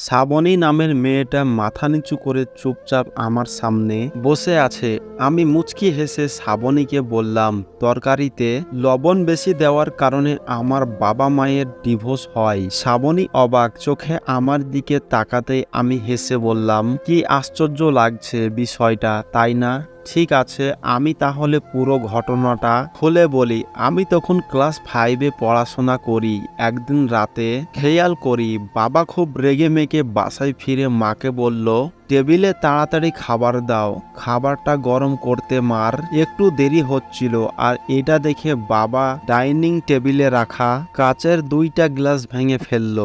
শ্রাবণী নামের মেয়েটা মাথা নিচু করে চুপচাপ আমার সামনে বসে আছে। আমি মুচকি হেসে শ্রাবণীকে বললাম, তরকারিতে লবণ বেশি দেওয়ার কারণে আমার বাবা মায়ের ডিভোর্স হয়। শ্রাবণী অবাক চোখে আমার দিকে তাকাতেই আমি হেসে বললাম, কি আশ্চর্য লাগছে বিষয়টা, তাই না? ঠিক আছে, আমি তাহলে পুরো ঘটনাটা খুলে বলি। আমি তখন ক্লাস 5-এ পড়াশোনা করি। একদিন রাতে খেয়াল করি বাবা খুব রেগে মেগে বাসায় ফিরে মাকে বলল, টেবিলে তাড়াতাড়ি খাবার দাও। খাবারটা গরম করতে মার একটু দেরি হচ্ছিল, আর এটা দেখে বাবা ডাইনিং টেবিলে রাখা কাচের 2টা গ্লাস ভেঙে ফেলল।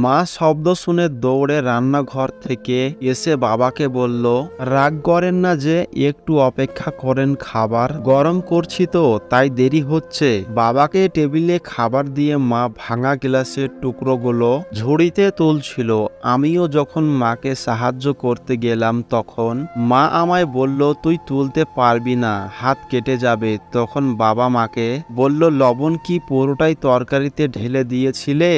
মা শব্দ শুনে দৌড়ে রান্নাঘর থেকে এসে বাবাকে বলল, রাগ করেন না যে, একটু অপেক্ষা করেন, খাবার গরম করছি তো, তাই দেরি হচ্ছে। বাবাকে টেবিলে খাবার দিয়ে মা ভাঙা গ্লাসের টুকরোগুলো ঝুড়িতে তুলছিল। আমিও যখন মাকে সাহায্য করতে গেলাম তখন মা আমায় বলল, তুই তুলতে পারবি না, হাত কেটে যাবে। তখন বাবা মাকে বলল, লবণ কি পুরোটাই তরকারিতে ঢেলে দিয়েছিলে?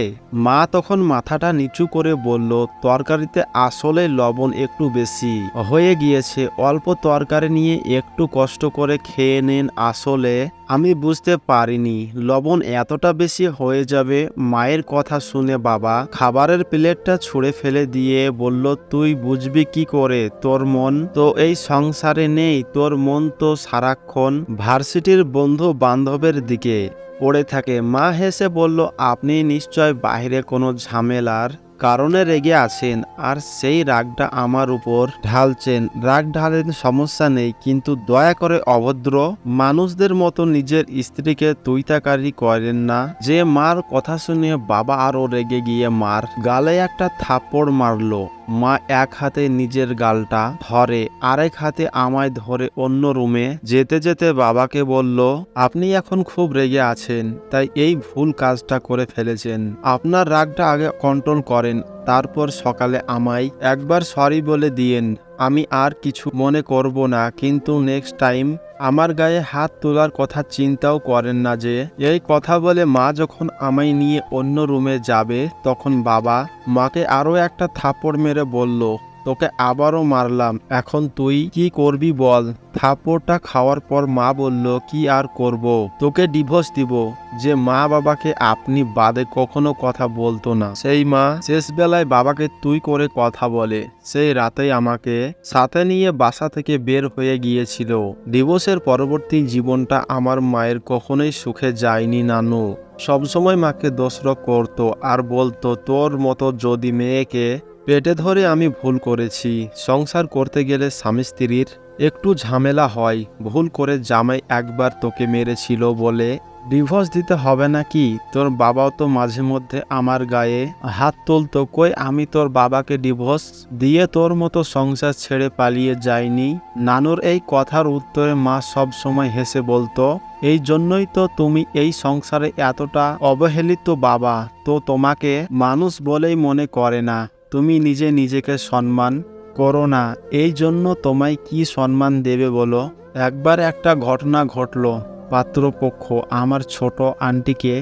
মা তখন মাথাটা নিচু করে বলল, তরকারিতে আসলে লবণ একটু বেশি হয়ে গিয়েছে, অল্প তরকারি নিয়ে একটু কষ্ট করে খেয়ে নেন। আসলে আমি বুঝতে পারিনি লবণ এতটা বেশি হয়ে যাবে। মায়ের কথা শুনে বাবা খাবারের প্লেটটা ছুঁড়ে ফেলে দিয়ে বলল, তুই বুঝবি কি করে? তোর মন তো এই সংসারে নেই, তোর মন তো সারাক্ষণ ভার্সিটির বন্ধু বান্ধবের দিকে পড়ে থাকে। মা হেসে বলল, আপনি নিশ্চয় বাইরে কোনো ঝামেলার কারণে রেগে আছেন, আর সেই রাগটা আমার উপর ঢালছেন। রাগ ঢালেন, সমস্যা নেই, কিন্তু দয়া করে অভদ্র মানুষদের মতো নিজের স্ত্রীকে তুইতাকারি করেন না। যে মার কথা শুনে বাবা আরো রেগে গিয়ে মার গালে একটা থাপ্পড় মারলো। মা এক হাতে নিজের গালটা ধরে, আরেক হাতে আমায় ধরে অন্য রুমে যেতে যেতে বাবাকে বলল, আপনি এখন খুব রেগে আছেন, তাই এই ভুল কাজটা করে ফেলেছেন। আপনার রাগটা আগে কন্ট্রোল করেন, তারপর সকালে আমায় একবার সরি বলে দিয়েন। আমি আর কিছু মনে করব না, কিন্তু নেক্সট টাইম আমার গায়ে হাত তোলার কথা চিন্তাও করেন না। যে এই কথা বলে মা যখন আমায় নিয়ে অন্য রুমে যাবে তখন বাবা মাকে আরো একটা থাপ্পড় মেরে বলল, তোকে আবারও মারলাম, এখন তুই কি করবি বল? থাপ্পড়টা খাওয়ার পর মা বলল, কি আর করব, তোকে ডিভোর্স দিব। যে মা বাবাকে আপনি বাদে কখনো কথা বলতো না, সেই মা শেষ বেলায় বাবাকে তুই করে কথা বলে। সেই রাতেই আমাকে সাথে নিয়ে বাসা থেকে বের হয়ে গিয়েছিল। ডিভোর্সের পরবর্তী জীবনটা আমার মায়ের কখনোই সুখে যায়নি। নানু সবসময় মাকে দোষারোপ করতো আর বলতো, তোর মতো যদি মেয়েকে পেটে ধরে আমি ভুল করেছি। সংসার করতে গেলে স্বামী স্ত্রীর একটু ঝামেলা হয়, ভুল করে জামাই একবার তোকে মেরেছিল বলে ডিভোর্স দিতে হবে নাকি? তোর বাবাও তো মাঝে মধ্যে আমার গায়ে হাত তুলতো, কই আমি তোর বাবাকে ডিভোর্স দিয়ে তোর মতো সংসার ছেড়ে পালিয়ে যাইনি। নানুর এই কথার উত্তরে মা সব সময় হেসে বলতো, এই জন্যই তো তুমি এই সংসারে এতটা অবহেলিত। বাবা তো তোমাকে মানুষ বলেই মনে করে না, তুমি নিজে নিজেকে সম্মান করো না, এই জন্য তোমায় কি সম্মান দেবে বলো? একবার একটা ঘটনা ঘটলো। পাত্রপক্ষ আমার ছোট আন্টিকে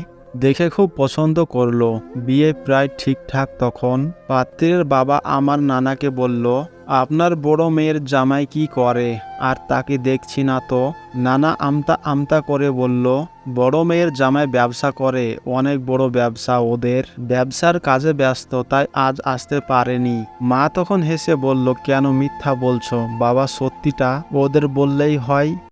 দেখে খুব পছন্দ করলো। বিয়ে প্রায় ঠিকঠাক তখন পাত্রের বাবা আমার নানাকে বলল, আপনার বড় মেয়ের জামাই কি করে? আর তাকে দেখছি না তো। নানা আমতা আমতা করে বলল, বড় মেয়ের জামাই ব্যবসা করে, অনেক বড় ব্যবসা ওদের, ব্যবসার কাজে ব্যস্ত, তাই আজ আসতে পারেনি। মা তখন হেসে বলল, কেন মিথ্যা বলছো বাবা? সত্যিটা ওদের বললেই হয়।